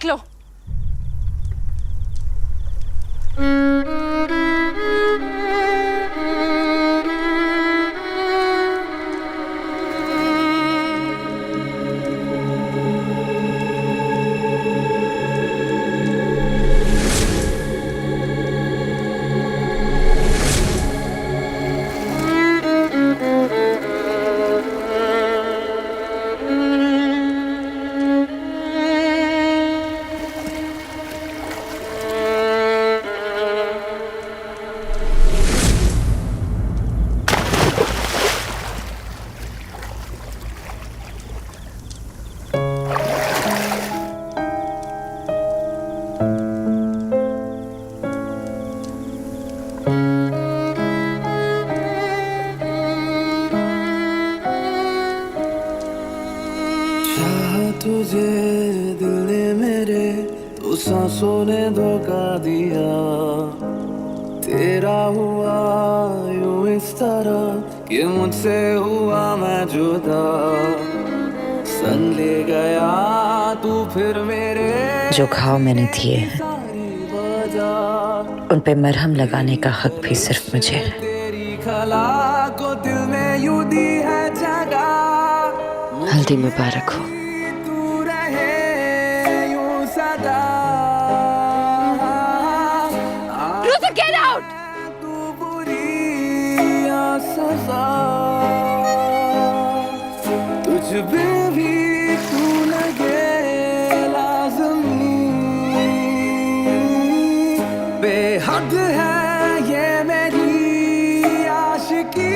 निकलो। तुझे दिल ने मेरे तो सांसों ने धोखा दिया, तेरा हुआ यूं इस तरह कि मुझसे हुआ मैं जुदा। संग ले गया तू फिर मेरे, जो घाव मैंने दिए हैं उन पे मरहम लगाने का हक भी सिर्फ मुझे है। तेरी खला को दिल में यूं दी है जगह। हल्दी मुबारक हो। Ruther, get out! तुझ पे भी तू लगे लाज़मी, बेहद है ये मेरी आशिकी।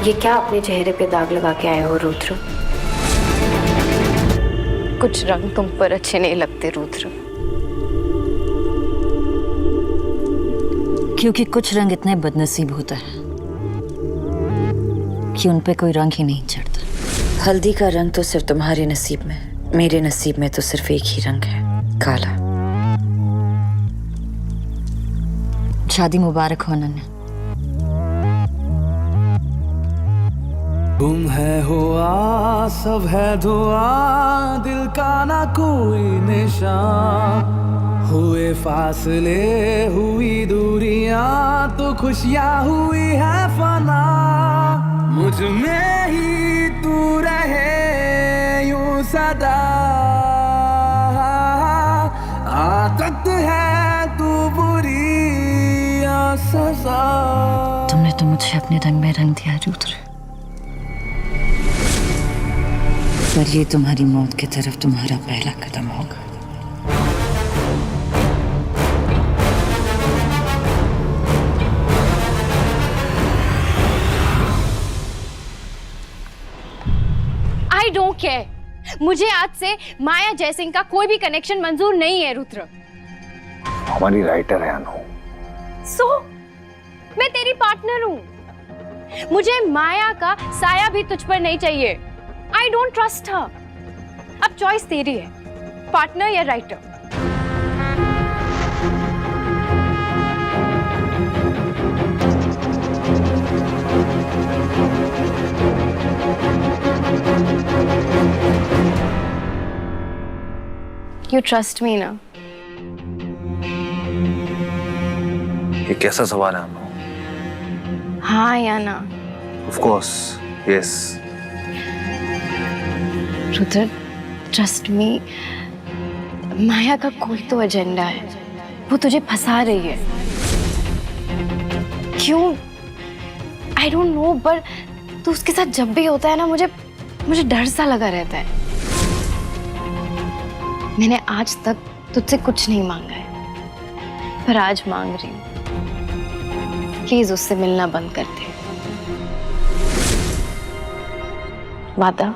ये क्या अपने चेहरे पे दाग लगा के आए हो रुद्र? कुछ रंग तुम पर अच्छे नहीं लगते रुद्र। क्योंकि कुछ रंग इतने बदनसीब होता है कि उन पे कोई रंग ही नहीं चढ़ता। हल्दी का रंग तो सिर्फ तुम्हारे नसीब में, मेरे नसीब में तो सिर्फ एक ही रंग है, काला। शादी मुबारक हो नन्हे। गुम है हुआ सब है धुआं, दिल का ना कोई निशान। हुए फासले हुई दूरियां तो खुशियां हुई है फना। मुझ में ही तू रहे यूं सदा, आदत है तू बुरी या सजा। तुमने तो मुझे अपने रंग में रंग दिया रुद्र, पर ये तुम्हारी मौत की तरफ तुम्हारा पहला कदम होगा। I don't care. मुझे आज से माया जयसिंह का कोई भी कनेक्शन मंजूर नहीं है रुद्र। हमारी राइटर है अनु। मैं तेरी पार्टनर हूँ। मुझे माया का साया भी तुझ पर नहीं चाहिए। I don't trust her. अब चॉइस तेरी है, पार्टनर या राइटर। You trust me ना? ये कैसा सवाल है अनु? हाँ या ना? Of course, yes. Rudra, trust me, Maya का कोई तो एजेंडा है, वो तुझे फंसा रही है। क्यों? I don't know, पर तू उसके साथ जब भी होता है ना, मुझे डर सा लगा रहता है। मैंने आज तक तुझसे कुछ नहीं मांगा है, पर आज मांग रही हूँ। प्लीज उससे मिलना बंद कर दे। वादा?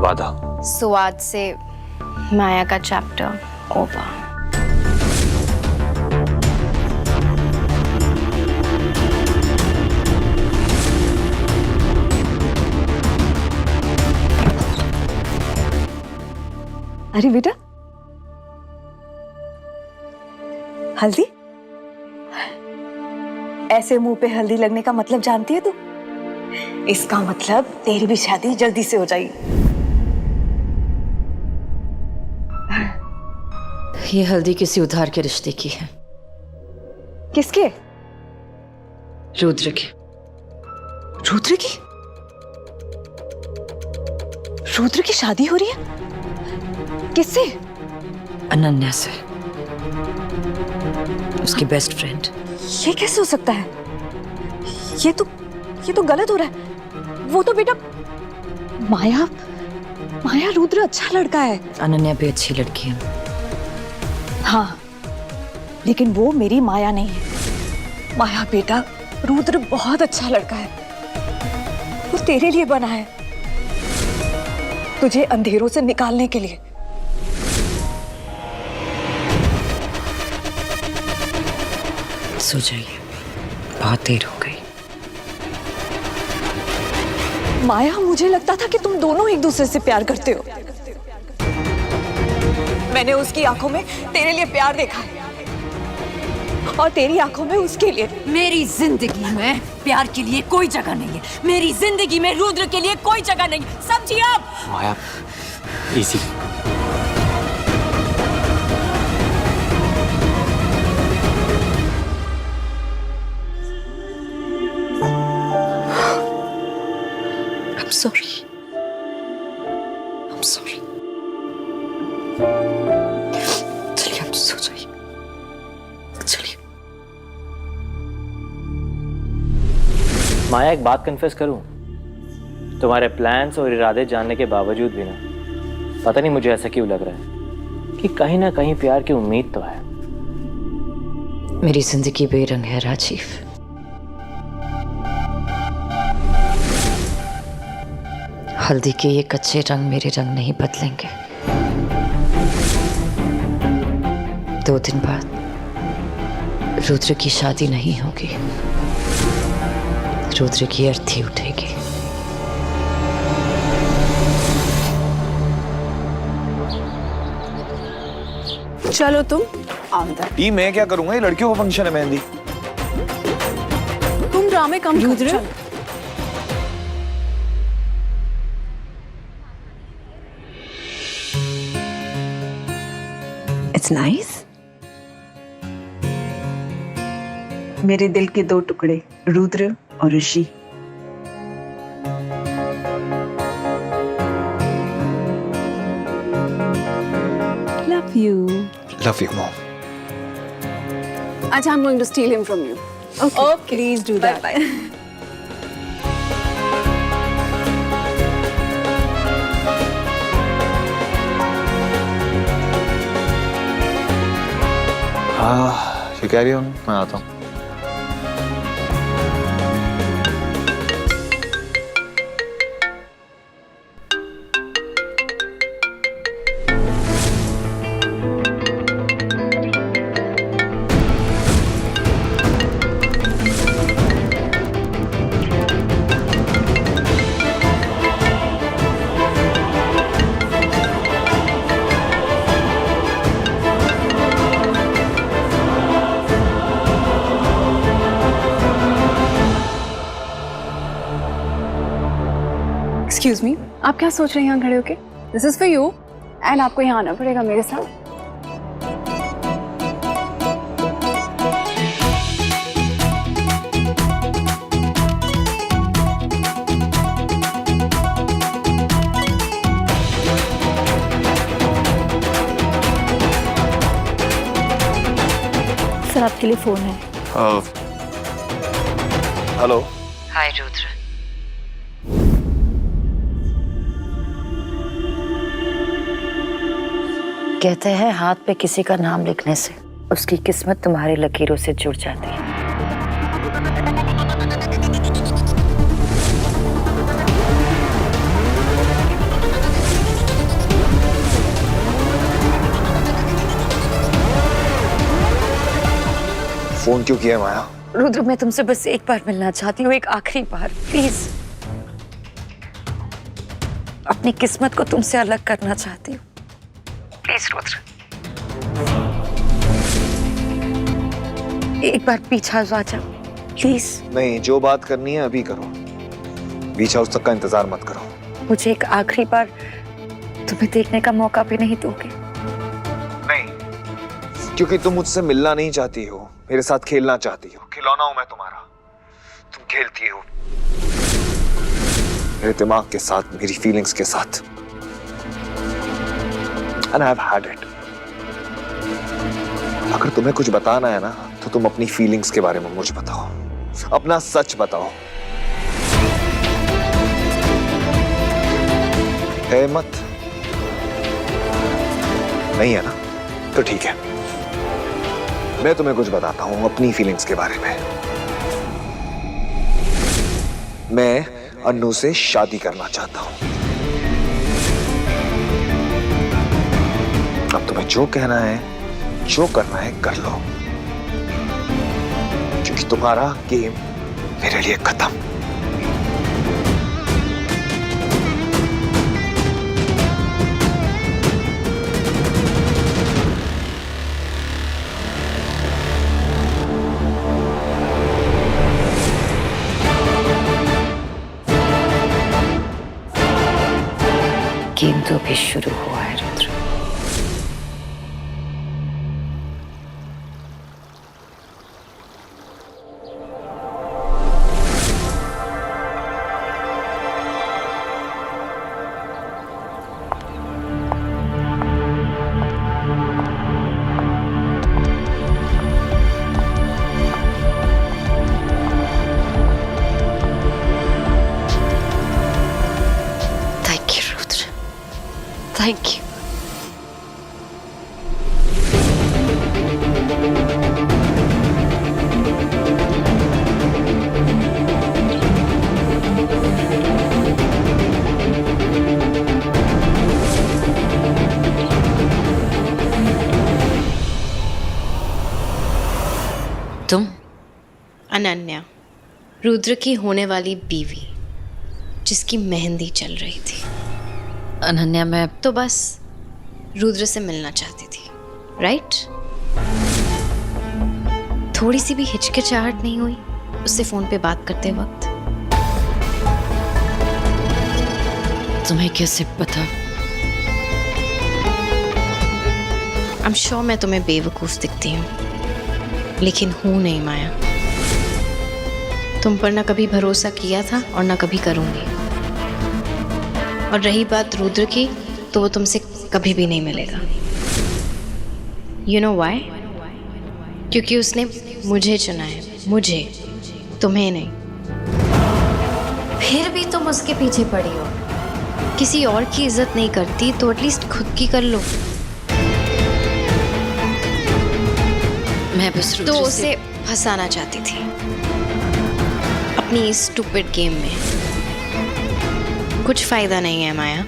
वादा। सो आज से माया का चैप्टर ओवर। अरे बेटा, हल्दी? ऐसे मुंह पे हल्दी लगने का मतलब जानती है तू? इसका मतलब तेरी भी शादी जल्दी से हो जाएगी। ये हल्दी किसी उधार के रिश्ते की है। किसके? रुद्र की। रुद्र की? रुद्र की शादी हो रही है? किससे? अनन्या से, उसकी बेस्ट फ्रेंड। ये कैसे हो सकता है? ये तो गलत हो रहा है। वो तो बेटा माया रुद्र अच्छा लड़का है। अनन्या भी अच्छी लड़की है। हाँ, लेकिन वो मेरी माया नहीं है। माया बेटा, रुद्र बहुत अच्छा लड़का है। वो तेरे लिए बना है, तुझे अंधेरों से निकालने के लिए। सो जाइए, बहुत देर हो गई। माया, मुझे लगता था कि तुम दोनों एक दूसरे से प्यार करते हो। मैंने उसकी आंखों में तेरे लिए प्यार देखा है और तेरी आंखों में उसके लिए। मेरी जिंदगी में प्यार के लिए कोई जगह नहीं है। मेरी जिंदगी में रुद्र के लिए कोई जगह नहीं। समझिए आप? माया, easy. I'm sorry. I'm sorry. चलिए, आप सो जाइए। चलिए। माया, एक बात कन्फेस करूं? तुम्हारे प्लान्स और इरादे जानने के बावजूद भी ना, पता नहीं मुझे ऐसा क्यों लग रहा है कि कहीं ना कहीं प्यार की उम्मीद तो है। मेरी जिंदगी बेरंग है राजीव। हल्दी के ये कच्चे रंग मेरे रंग नहीं बदलेंगे। 2 दिन बाद रुद्र की शादी नहीं होगी। रुद्र की अर्थी उठेगी। चलो तुम अंदर। ई मैं क्या करूंगा? ये लड़कियों का फंक्शन है, मेहंदी। तुम ड्रामे कम करो। It's nice. मेरे दिल के 2 टुकड़े, रुद्र और ऋषि। Love you. Love you, mom. Acha, I'm going to steal him from you. Okay. Please do that. Bye. ये कह रही हूँ, मैं आता हूँ। Excuse me, आप क्या सोच रहे हैं यहाँ खड़े होके? This is for you, and आपको यहाँ आना पड़ेगा मेरे साथ। सर, आपके लिए फोन है। हेलो। हाय रुद्र। कहते हैं हाथ पे किसी का नाम लिखने से उसकी किस्मत तुम्हारी लकीरों से जुड़ जाती है। फोन क्यों किया है माया? रुद्र, मैं तुमसे बस एक बार मिलना चाहती हूँ, एक आखिरी बार, प्लीज। अपनी किस्मत को तुमसे अलग करना चाहती हूँ, प्लीज रुद्र। एक बार पीछा आ जाओ, प्लीज। नहीं, जो बात करनी है अभी करो, बीच हाउस तक का इंतजार मत करो। मुझे एक आखिरी बार तुम्हें देखने का मौका भी नहीं दोगे? नहीं, क्योंकि तुम मुझसे मिलना नहीं चाहती हो, मेरे साथ खेलना चाहती हो। खिलौना हूं मैं तुम्हारा, तुम खेलती हो मेरे दिमाग के साथ, मेरी फीलिंग्स के साथ। And I've had it. अगर तुम्हें कुछ बताना है ना, तो तुम अपनी फीलिंग्स के बारे में मुझे बताओ, अपना सच बताओ। है मत? नहीं है ना? तो ठीक है, मैं तुम्हें कुछ बताता हूं अपनी फीलिंग्स के बारे में। मैं अन्नू से शादी करना चाहता हूं। अब तुम्हें जो कहना है, जो करना है कर लो, क्योंकि तुम्हारा गेम मेरे लिए खत्म। गेम तो अभी शुरू हुआ है रुद्र। Thank you. तुम? अनन्या, रुद्र की होने वाली बीवी, जिसकी मेहंदी चल रही थी। अनन्या, मैं तो बस रुद्र से मिलना चाहती थी, राइट? थोड़ी सी भी हिचकिचाहट नहीं हुई उससे फोन पे बात करते वक्त? तुम्हें कैसे पता? आई एम श्योर मैं तुम्हें बेवकूफ दिखती हूँ, लेकिन हूं नहीं माया। तुम पर ना कभी भरोसा किया था और ना कभी करूंगी। और रही बात रुद्र की, तो वो तुमसे कभी भी नहीं मिलेगा। You know why? क्योंकि उसने मुझे चुना है, मुझे, तुम्हें नहीं। फिर भी तुम उसके पीछे पड़ी हो। किसी और की इज्जत नहीं करती तो एटलीस्ट खुद की कर लो। मैं बस तो उसे फंसाना चाहती थी अपनी इस स्टूपिड गेम में। कुछ फायदा नहीं है माया।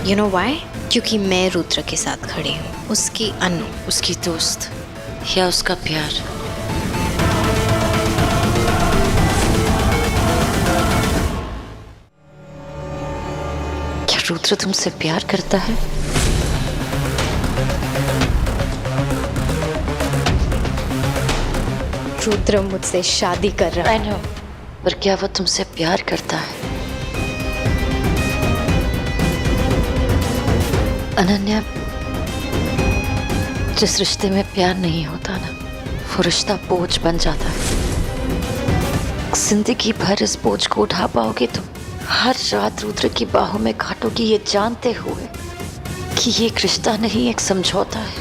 You know why? क्योंकि मैं रुद्र के साथ खड़ी हूँ, उसकी अन्नू, उसकी दोस्त या उसका प्यार। क्या रुद्र तुमसे प्यार करता है? रुद्र मुझसे शादी कर रहा है। I know, पर क्या वो तुमसे प्यार करता है? अनन्या, जिस रिश्ते में प्यार नहीं होता ना, वो रिश्ता बोझ बन जाता है। जिंदगी भर इस बोझ को उठा पाओगे तुम? हर रात रुद्र की बाहों में काटोगी, ये जानते हुए कि ये एक रिश्ता नहीं, एक समझौता है।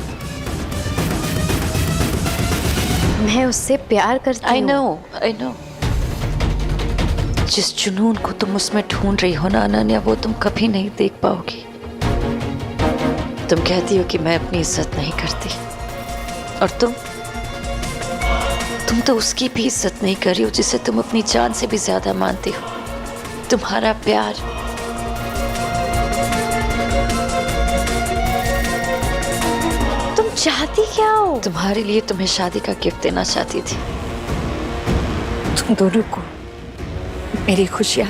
मैं उससे प्यार करती हूँ। I know। जिस जुनून को तुम उसमें ढूंढ रही हो ना अनन्या, वो तुम कभी नहीं देख पाओगी। तुम कहती हो कि मैं अपनी इज्जत नहीं करती, और तुम तो उसकी भी इज्जत नहीं कर रही हो जिसे तुम अपनी जान से भी ज्यादा मानती हो। तुम्हारा प्यार तुम चाहती क्या हो? तुम्हारे लिए तुम्हें शादी का गिफ्ट देना चाहती थी। तुम दोनों को मेरी खुशियां,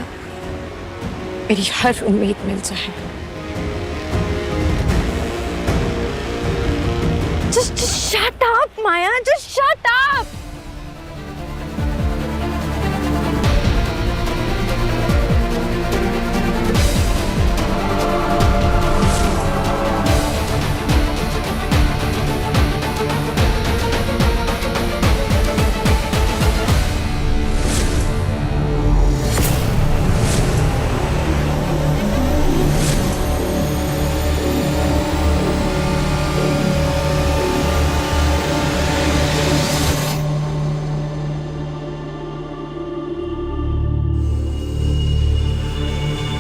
मेरी हर उम्मीद मिल जाए। Just shut up, Maya. Just shut up.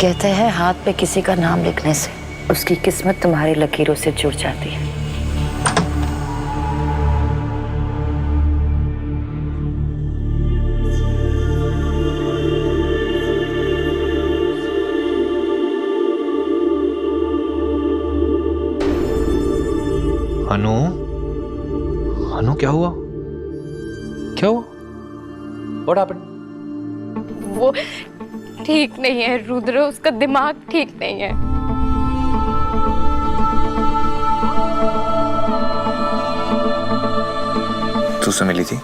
कहते हैं हाथ पे किसी का नाम लिखने से उसकी किस्मत तुम्हारी लकीरों से जुड़ जाती है। अनु, अनु क्या हुआ? क्या हुआ? What happened? वो ठीक नहीं है रुद्र, उसका दिमाग ठीक नहीं है। तू उससे मिली थी?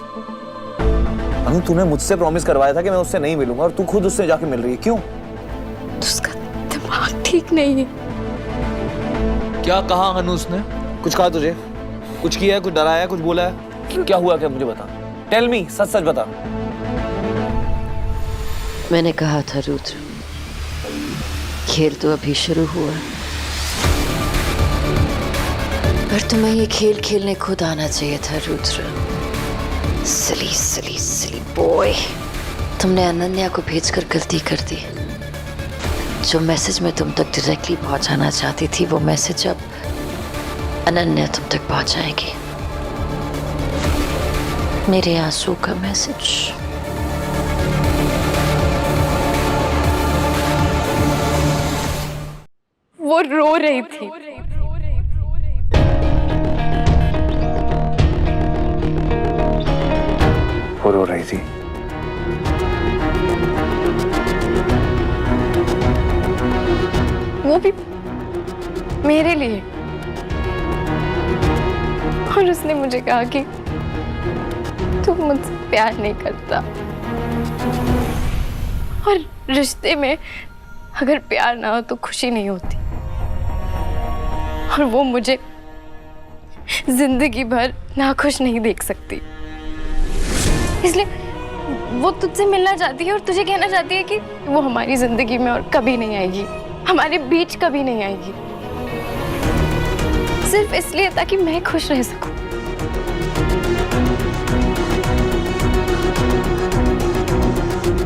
अनु, तूने मुझसे प्रॉमिस करवाया था कि मैं उससे नहीं मिलूंगा और तू खुद उससे जाके मिल रही है, क्यों? उसका दिमाग ठीक नहीं है। क्या कहा अनु उसने? कुछ कहा तुझे? कुछ किया है? कुछ डराया है? कुछ बोला है? क्या हुआ? क्या मुझे बता। टेल मी, सच सच बता। मैंने कहा था रुद्र, खेल तो अभी शुरू हुआ, पर तुम्हें ये खेल खेलने खुद आना चाहिए था रुद्र। सिली सिली सिली बॉय, तुमने अनन्या को भेजकर गलती कर दी। जो मैसेज मैं तुम तक डायरेक्टली पहुंचाना चाहती थी, वो मैसेज अब अनन्या तुम तक पहुंचाएगी। मेरे आंसू का मैसेज। वो रो रही थी। वो रो रही थी? वो भी मेरे लिए। और उसने मुझे कहा कि तू मुझसे प्यार नहीं करता, और रिश्ते में अगर प्यार ना हो तो खुशी नहीं होती, और वो मुझे जिंदगी भर नाखुश नहीं देख सकती। इसलिए वो तुझसे मिलना चाहती है और तुझे कहना चाहती है कि वो हमारी जिंदगी में और कभी नहीं आएगी, हमारे बीच कभी नहीं आएगी, सिर्फ इसलिए ताकि मैं खुश रह सकूं।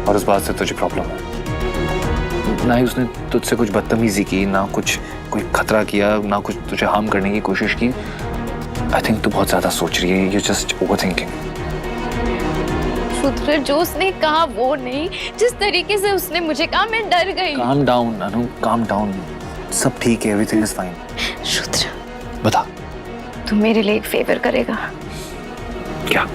और उस बात से तुझे प्रॉब्लम है? ना ही उसने तुझसे कुछ बदतमीजी की, ना कुछ कोई खतरा किया, ना कुछ तुझे हार्म करने की कोशिश की। आई थिंक तू बहुत ज्यादा सोच रही है। You just overthinking. रुद्र, जो उसने कहा वो नहीं, जिस तरीके से उसने मुझे कहा मैं डर गई। काम डाउन अनु, काम डाउन। सब ठीक है, एवरीथिंग इज फाइन। रुद्र, बता। तू मेरे लिए एक फेवर करेगा? क्या?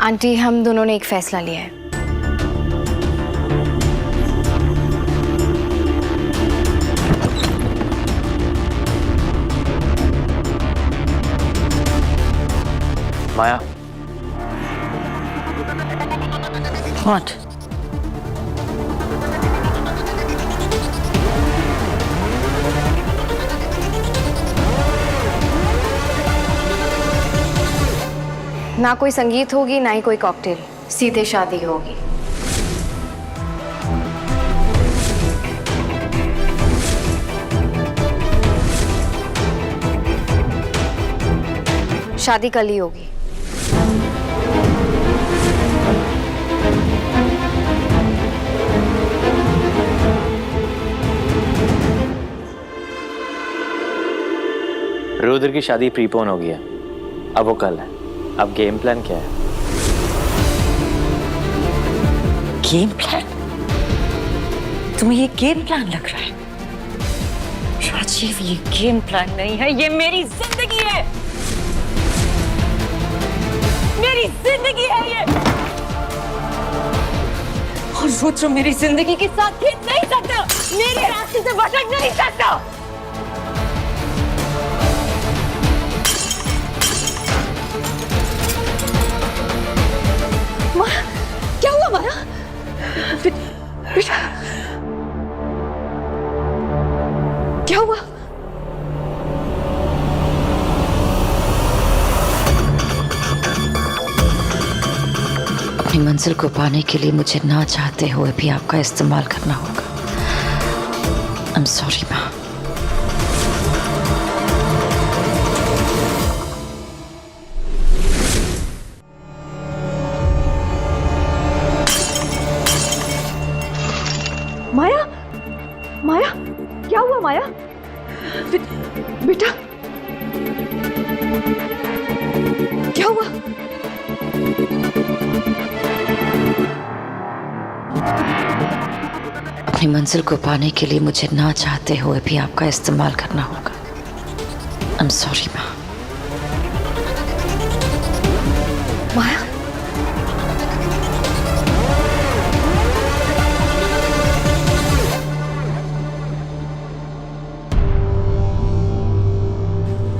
आंटी, हम दोनों ने एक फैसला लिया है। माया, What? ना कोई संगीत होगी, ना ही कोई कॉकटेल, सीधे शादी होगी। शादी कल ही होगी। रुद्र की शादी प्रीपोन हो गई है, अब वो कल है। अब गेम प्लान क्या है? Game plan? तुम्हें ये गेम प्लान लग रहा है? राजीव, ये गेम प्लान नहीं है, ये मेरी जिंदगी है, मेरी जिंदगी है ये। और रुद्र मेरी जिंदगी के साथ खेल नहीं सकता, मेरे रास्ते से भटक नहीं सकता। माया, क्या हुआ माया? बेटा, क्या हुआ? अपनी मंजिल को पाने के लिए मुझे ना चाहते हुए भी आपका इस्तेमाल करना होगा। आई एम सॉरी माँ। माया, माया, क्या हुआ माया? बेटा, क्या हुआ? अपनी मंजिल को पाने के लिए मुझे ना चाहते हुए भी आपका इस्तेमाल करना होगा। आई एम सॉरी माँ। माया,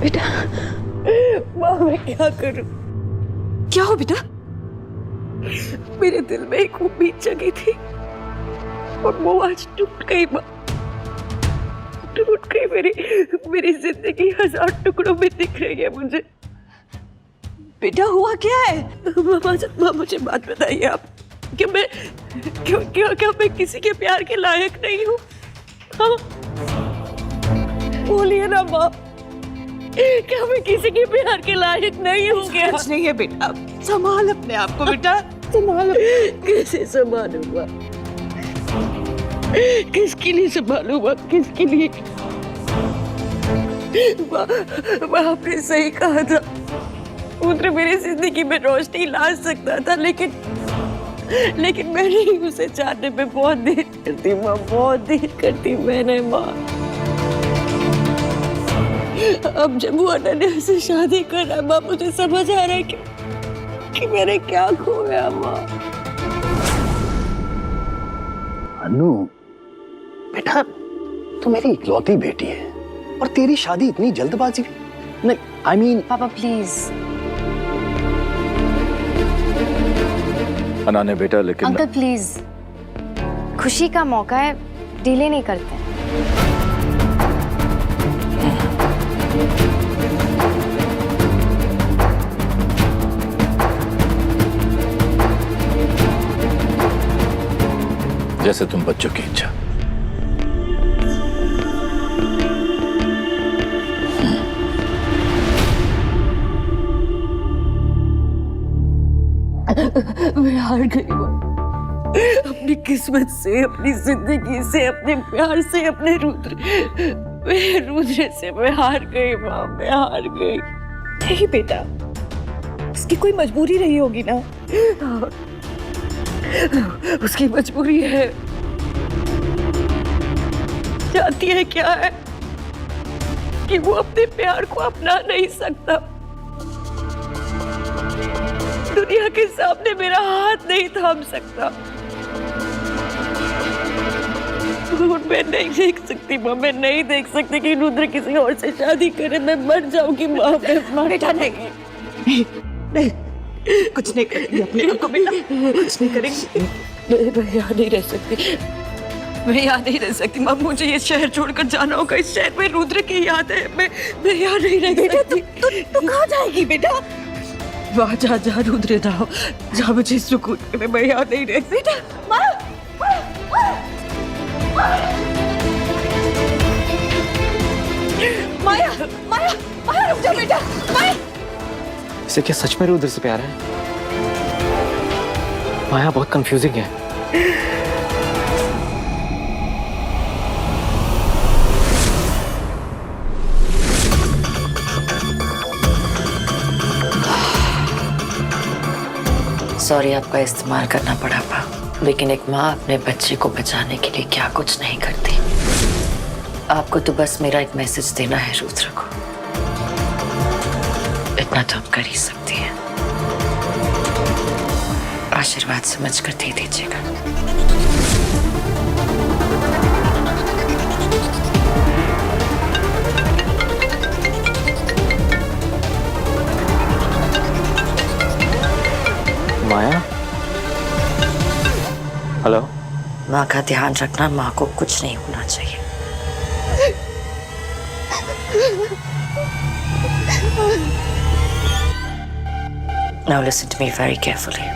बेटा, माँ मैं क्या करूं? क्या हो बेटा? मेरे दिल में एक उम्मीद जगी थी और वो आज टूट गई माँ, टूट गई। मेरी जिंदगी 1000 टुकड़ों में दिख रही है मुझे। बेटा हुआ क्या है? माँ मुझे बात बताइए आप, क्या मैं किसी के प्यार के लायक नहीं हूँ? हाँ? बोलिए ना माँ, क्या मैं किसी के प्यार के लायक नहीं हूँ क्या? कुछ नहीं है बेटा, संभाल अपने आप को बेटा, संभाल। कैसे संभालूंगा? किसके लिए संभालूंगा? किसके लिए? माँ आपने सही कहा था, रुद्र मेरी जिंदगी में रोशनी ला सकता था, लेकिन मैंने ही उसे चाहने में बहुत देर करती माँ, बहुत देर करती मैंने माँ। अब जब वो अनन्या से शादी कर रहा माँ, मुझे समझ आ रहा है कि मैंने क्या खोया माँ। अनु बेटा, तू मेरी इकलौती बेटी है और तेरी शादी इतनी जल्दबाजी नहीं, आई मीन। पापा प्लीज। अनाने बेटा, लेकिन अंकल प्लीज, खुशी का मौका है, डिले नहीं करते। जैसे तुम बच्चों की इच्छा। मैं हार गई माँ, अपनी किस्मत से, अपनी जिंदगी से, अपने प्यार से, अपने रुद्र से मैं हार गई माँ, मैं हार गई। नहीं बेटा, उसकी कोई मजबूरी रही होगी ना, उसकी मजबूरी है। जानती है क्या है? कि वो अपने प्यार को अपना नहीं सकता, दुनिया के सामने मेरा हाथ नहीं थाम सकता। मैं नहीं देख सकती माँ, मैं नहीं देख सकती कि रुद्र किसी और से शादी करे, मैं मर जाऊंगी माँ। बेटा नहीं, नहीं, कुछ नहीं करेंगी अपने आप को बेटा, कुछ नहीं करेंगी। मैं यहाँ नहीं रह सकती, मैं यहाँ नहीं रह सकती माँ, मुझे ये शहर छोड़कर जाना होगा। इस शहर में रुद्र की याद है, मैं यहाँ नहीं रह सकती। तू कहाँ जाएगी बेटा? वहाँ जा रुद्र जाओ, जहाँ मुझे सुकून है, मैं यहाँ नहीं रह सकती। बेटा माया, माया, माया रुक जा बेटा, माया। इसे क्या सच में रुद्र से प्यार है? माया बहुत कंफ्यूजिंग है। सॉरी आपका इस्तेमाल करना पड़ा पा, लेकिन एक माँ अपने बच्चे को बचाने के लिए क्या कुछ नहीं करती। आपको तो बस मेरा एक मैसेज देना है रुद्र को, इतना तो आप कर ही सकती हैं। आशीर्वाद समझकर दे दीजिएगा। माया, हेलो। माँ का ध्यान रखना, माँ को कुछ नहीं होना चाहिए। Now listen to me very carefully.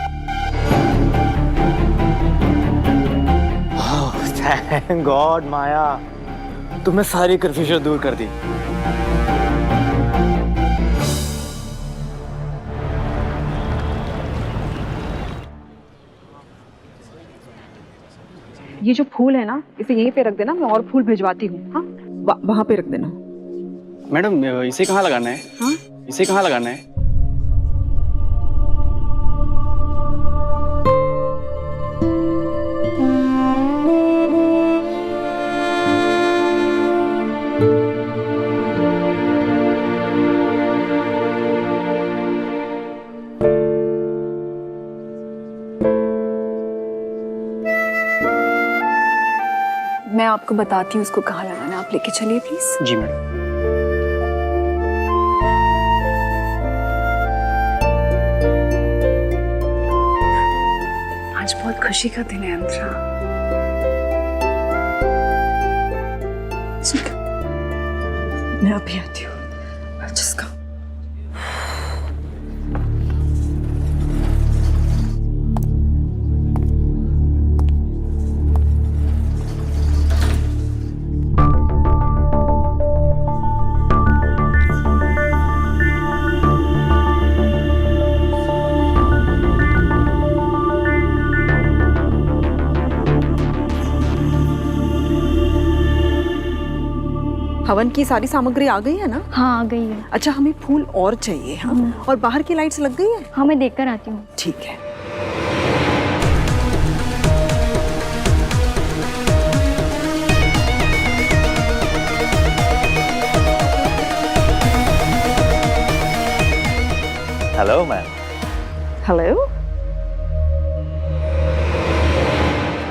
Thank God Maya, तुमने सारी कंफ्यूजन दूर कर दी। ये जो फूल है ना, इसे यहीं पे रख देना, मैं और फूल भिजवाती हूँ। हाँ, वहाँ पे रख देना। मैडम इसे कहाँ लगाना है? हाँ, इसे कहाँ लगाना है? मैं आपको बताती हूँ उसको कहाँ लगाना है, आप लेके चलिए प्लीज। Ji madam. आज बहुत खुशी का दिन है अंतरा। मैं अभी आती हूँ। जिसका हवन की सारी सामग्री आ गई है ना? हाँ आ गई है। अच्छा, हमें फूल और चाहिए। हाँ, और बाहर की लाइट्स लग गई है? हाँ मैं देखकर आती हूँ। ठीक है। Hello ma'am. Hello,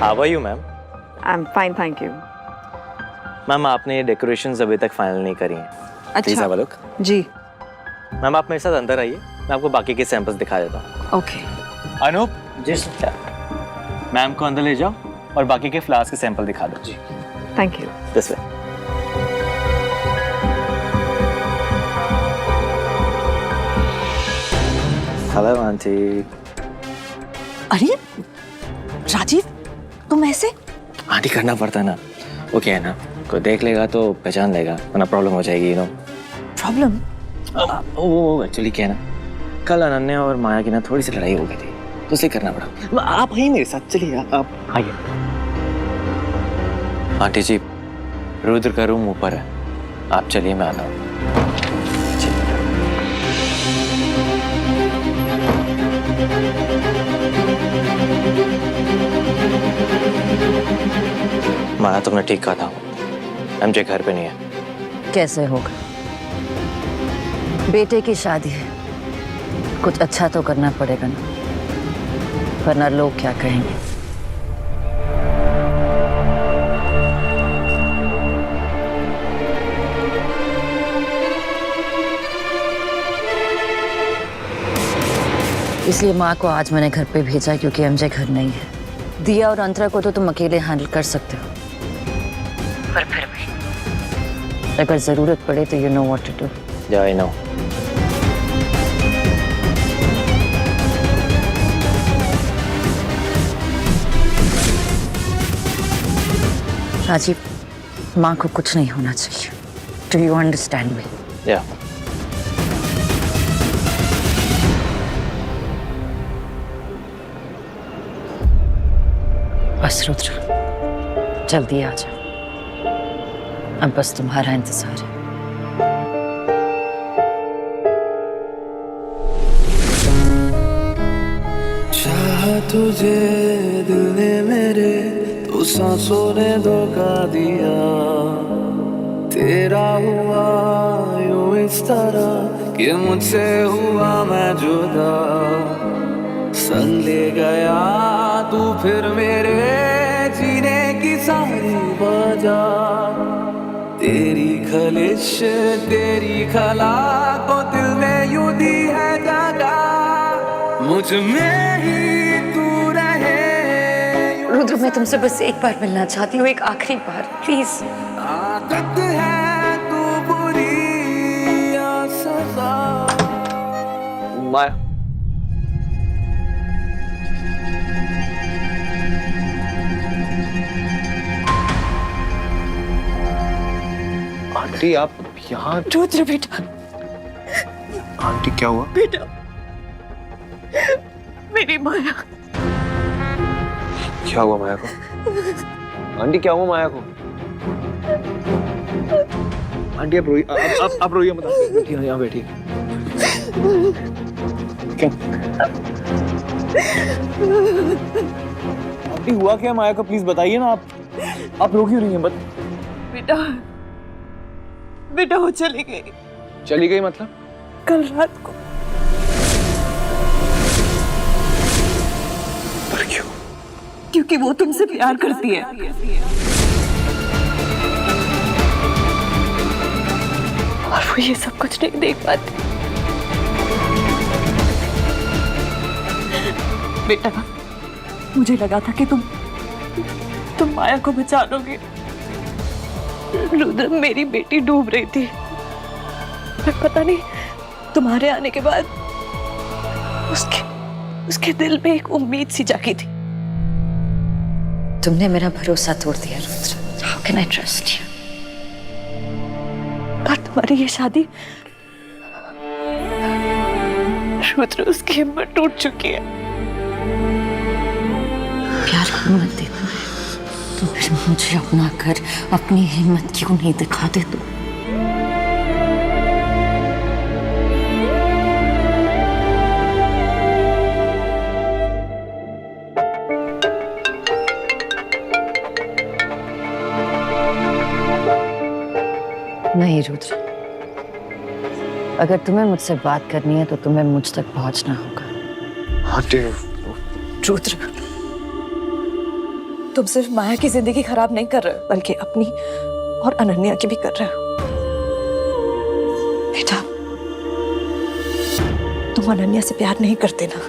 how are you ma'am? I am fine, thank you. Ma'am आपने ये डेकोरेशंस अभी तक फाइनल नहीं करी हैं। Please have a look. जी मैम आप मेरे साथ अंदर आइए, मैं आपको बाकी के सैंपल्स दिखा देता हूँ। ओके। अनूप जी मैम को अंदर ले जाओ और बाकी के फ्लावर्स के सैंपल दिखा दो। जी thank you. This way. Hello aunty. Rajiv राजीव, तुम ऐसे? आंटी करना पड़ता है ना, वो क्या है ना, कोई देख लेगा तो पहचान लेगा, वरना प्रॉब्लम हो जाएगी। You know problem? वो एक्चुअली क्या है ना, कल अनन्या और माया की ना थोड़ी सी लड़ाई हो गई थी, तो उसे करना पड़ा। आप आइए मेरे साथ, चलिए आप आइए। आंटी जी, रुद्र का रूम ऊपर है, आप चलिए मैं आता हूँ। माया तुमने ठीक कहा था, एमजे घर पे नहीं है। कैसे होगा? बेटे की शादी है, कुछ अच्छा तो करना पड़ेगा ना, वरना लोग क्या कहेंगे। इसलिए माँ को आज मैंने घर पे भेजा क्योंकि एमजे घर नहीं है। दिया और अंतरा को तो तुम अकेले हैंडल कर सकते हो, पर फिर भी अगर जरूरत पड़े तो you know what to do. या आई नो। राजीव, माँ को कुछ नहीं होना चाहिए। Do you understand me? या बस रुद्र, जल्दी आ जा, अब बस तुम्हारा इंतजार है। चाहा तुझे दिल ने मेरे, तो सांसों ने धोखा दिया। तेरा हुआ यूं इस तरह कि मुझसे हुआ मैं जुदा। संग ले गया तू फिर मेरे जीने की सारी वजह। तेरी खलिश तेरी खला को दिल में यूं दी है जगह। मुझ में ही तू रहे। रुद्र, मैं तुमसे बस एक बार मिलना चाहती हूँ, एक आखिरी बार, प्लीज। आदत है तू बुरी या सजा। माया, आंटी आप यहाँ? रुद्र बेटा, आंटी क्या हुआ? बेटा मेरी माया। क्या हुआ माया को? आंटी क्या हुआ माया को? आंटी आप रोइए, आप रोइए मत, बैठिए यहाँ बैठिए। क्या आंटी हुआ क्या माया को? प्लीज बताइए ना, आप रो क्यों रही हैं? बेटा बेटा वो चली गई। चली गई मतलब? कल रात को। पर क्यों? क्योंकि वो तुमसे प्यार करती है। और वो ये सब कुछ नहीं देख पाती। बेटा मुझे लगा था कि तुम माया को बचा लोगे। रुद्र, मेरी बेटी डूब रही थी, पर पता नहीं तुम्हारे आने के बाद उसके दिल में एक उम्मीद सी जागी थी। तुमने मेरा भरोसा तोड़ दिया Rudra. How can I trust you? पर तुम्हारी ये शादी, रुद्र उसकी हिम्मत टूट चुकी है। प्यार की हिम्मत देखो तो फिर मुझे अपना घर, अपनी हिम्मत क्यों नहीं दिखाते तुम? नहीं रुद्र, अगर तुम्हें मुझसे बात करनी है तो तुम्हें मुझ तक पहुंचना होगा। रुद्र, तुम सिर्फ माया की जिंदगी खराब नहीं कर रहे हो, बल्कि अपनी और अनन्या की भी कर रहे हो। बेटा तुम अनन्या से प्यार नहीं करते ना?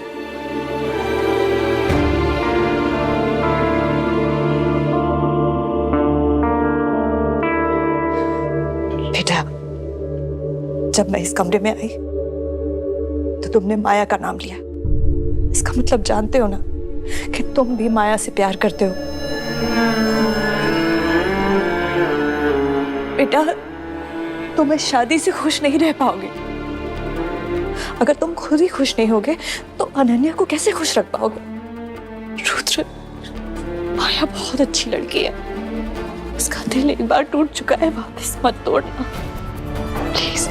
बेटा जब मैं इस कमरे में आई तो तुमने माया का नाम लिया। इसका मतलब जानते हो ना कि तुम भी माया से प्यार करते हो। बेटा तुम इस शादी से खुश नहीं रह पाओगे। अगर तुम खुद ही खुश नहीं होगे तो अनन्या को कैसे खुश रख पाओगे? रुद्र, माया बहुत अच्छी लड़की है, उसका दिल एक बार टूट चुका है, वापस मत तोड़ना प्लीज।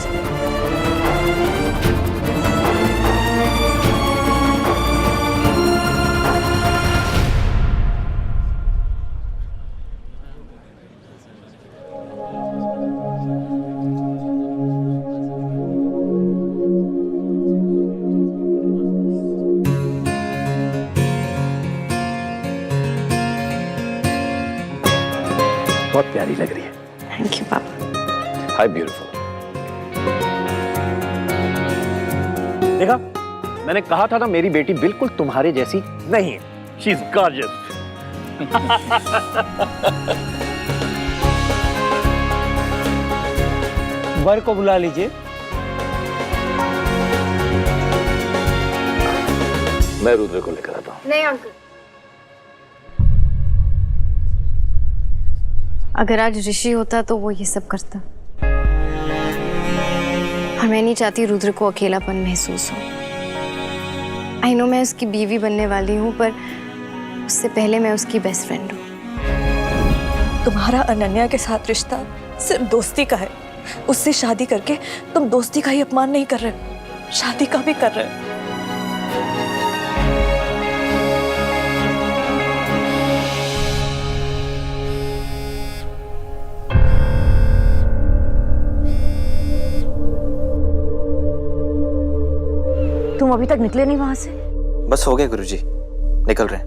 बहुत प्यारी लग रही है। थैंक यू पापा। हाय ब्यूटीफुल। देखा, मैंने कहा था ना मेरी बेटी बिल्कुल तुम्हारे जैसी नहीं है। She is gorgeous. वर को बुला लीजिए। मैं रुद्र को लेकर आता हूँ। नहीं अंकल, अगर आज ऋषि होता तो वो ये सब करता, और मैं नहीं चाहती रुद्र को अकेलापन महसूस हो। आई नो मैं उसकी बीवी बनने वाली हूँ, पर उससे पहले मैं उसकी बेस्ट फ्रेंड हूँ। तुम्हारा अनन्या के साथ रिश्ता सिर्फ दोस्ती का है। उससे शादी करके तुम दोस्ती का ही अपमान नहीं कर रहे, शादी का भी कर रहे हो। तुम अभी तक निकले नहीं वहां से? बस हो गया गुरुजी, निकल रहे हैं।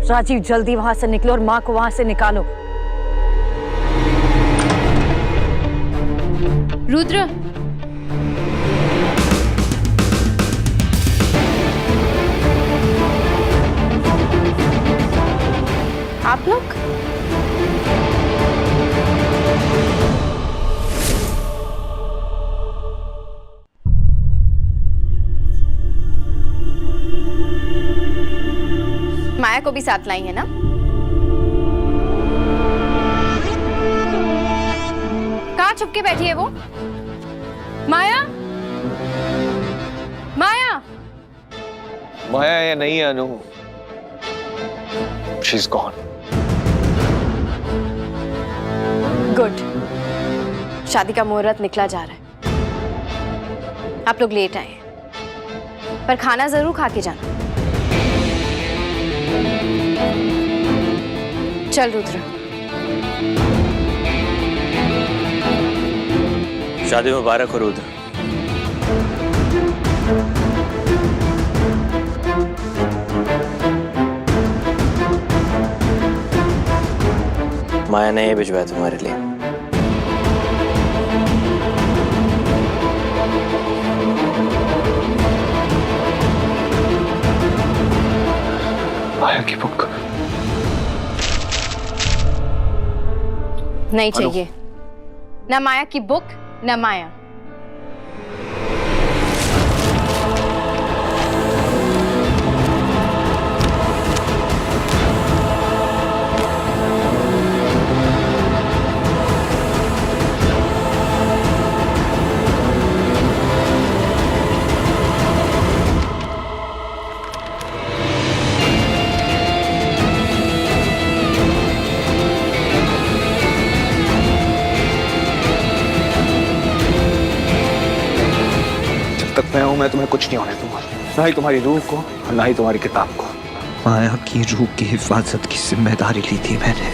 राजीव जल्दी वहां से निकलो और माँ को वहां से निकालो। रुद्र, आप लोग? माया को भी साथ लाई है ना? कहाँ छुप के बैठी है वो? माया, माया। माया ये नहीं है अनु, she's gone. गुड, शादी का मुहूर्त निकला जा रहा है। आप लोग लेट आए हैं, पर खाना जरूर खा के जाना। चल रुद्र। शादी मुबारक हो रुद्र। माया ने ये भिजवाया तुम्हारे लिए। माया की बुक नहीं चाहिए, ना माया की बुक ना माया। तक मैं हूं, मैं तुम्हें कुछ नहीं होने दूंगा, ना ही तुम्हारी रूह को और ना ही तुम्हारी किताब को। माया की रूह की हिफाजत की जिम्मेदारी ली थी मैंने।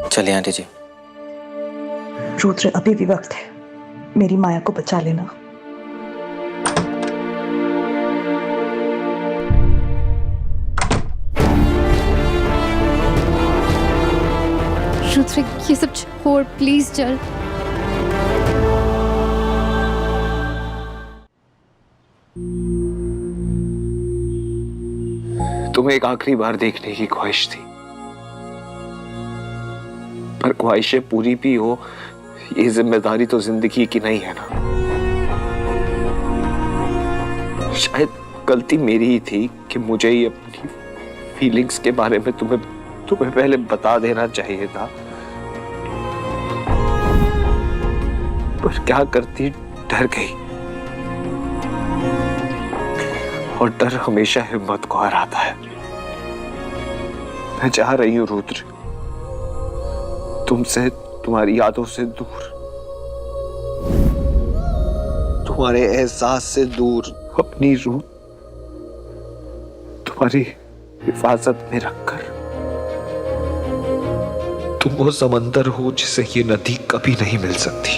चलिए आंटी जी। रुद्र, अभी भी वक्त है, मेरी माया को बचा लेना। रुद्र, ये सब छोड़ प्लीज, चल। तुम्हें एक आखिरी बार देखने की ख्वाहिश थी, पर ख्वाहिशें पूरी भी हो, ये जिम्मेदारी तो जिंदगी की नहीं है ना। शायद गलती मेरी ही थी कि मुझे ही अपनी फीलिंग्स के बारे में तुम्हें पहले बता देना चाहिए था। पर क्या करती, डर गई, और डर हमेशा हिम्मत को हराता है। मैं चाह रही हूं रुद्र, तुमसे, तुम्हारी यादों से दूर, तुम्हारे एहसास से दूर, अपनी रूह तुम्हारी हिफाजत में रखकर। तुम वो समंदर हो जिसे ये नदी कभी नहीं मिल सकती।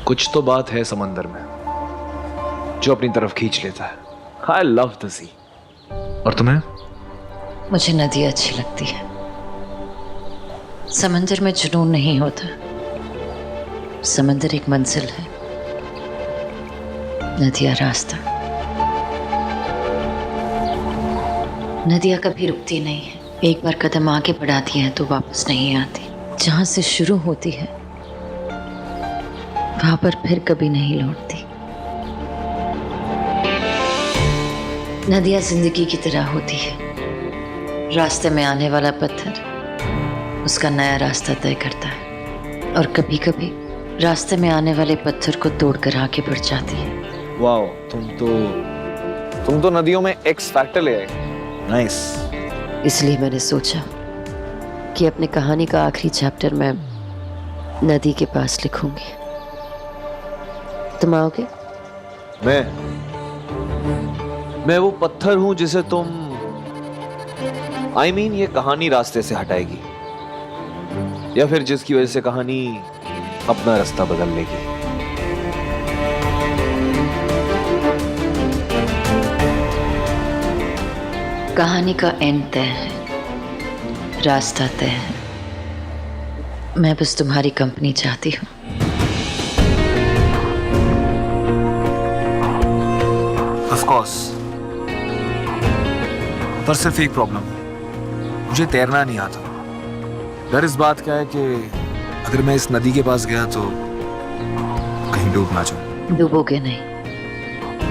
कुछ तो बात है समंदर में जो अपनी तरफ खींच लेता है। I love the sea. और तुम्हें? मुझे नदी अच्छी लगती है। समंदर में जुनून नहीं होता। समंदर एक मंजिल है, नदियाँ रास्ता। नदियाँ कभी रुकती नहीं है, एक बार कदम आगे बढ़ाती हैं तो वापस नहीं आती। जहाँ से शुरू होती है वहां पर फिर कभी नहीं लौटती। नदियाँ जिंदगी की तरह होती है, रास्ते में आने वाला पत्थर उसका नया रास्ता तय करता है, और कभी कभी रास्ते में आने वाले पत्थर को तोड़कर आगे बढ़ जाती है। वाओ, तुम तो नदियों में एक्स फैक्टर ले आए। नाइस। इसलिए मैंने सोचा कि अपनी कहानी का आखिरी चैप्टर मैं नदी के पास लिखूंगी। तुम आओगे? मैं वो पत्थर हूं जिसे तुम ये कहानी रास्ते से हटाएगी, या फिर जिसकी वजह से कहानी अपना रास्ता बदल लेगी। कहानी का एंड तय है, रास्ता तय है। मैं बस तुम्हारी कंपनी चाहती हूँ। ऑफ कोर्स, पर सिर्फ एक प्रॉब्लम, मुझे तैरना नहीं आता। डर इस बात का है कि अगर मैं इस नदी के पास गया तो कहीं डूब ना जाऊं। डूबोगे नहीं,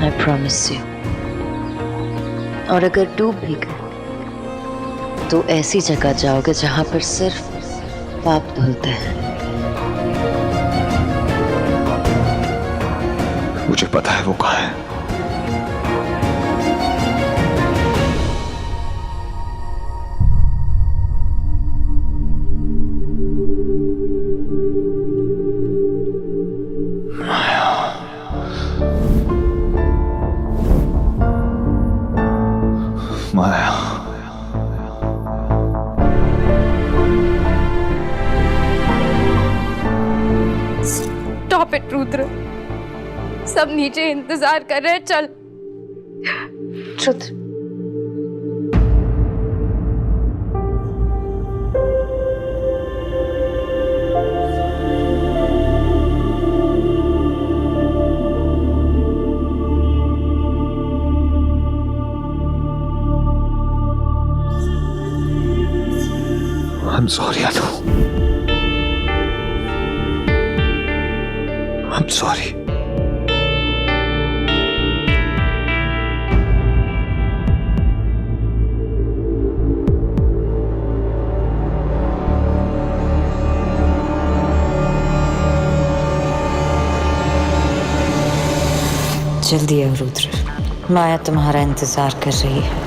I promise you। और अगर डूब भी गए तो ऐसी जगह जाओगे जहां पर सिर्फ पाप धुलते हैं। मुझे पता है वो कहाँ है। माया, स्टॉप इट रुद्र, सब नीचे इंतजार कर रहे हैं, चल। Rudra, I'm sorry, Anu. I'm sorry. जल्दी आओ रुद्र, माया तुम्हारा इंतजार कर रही है।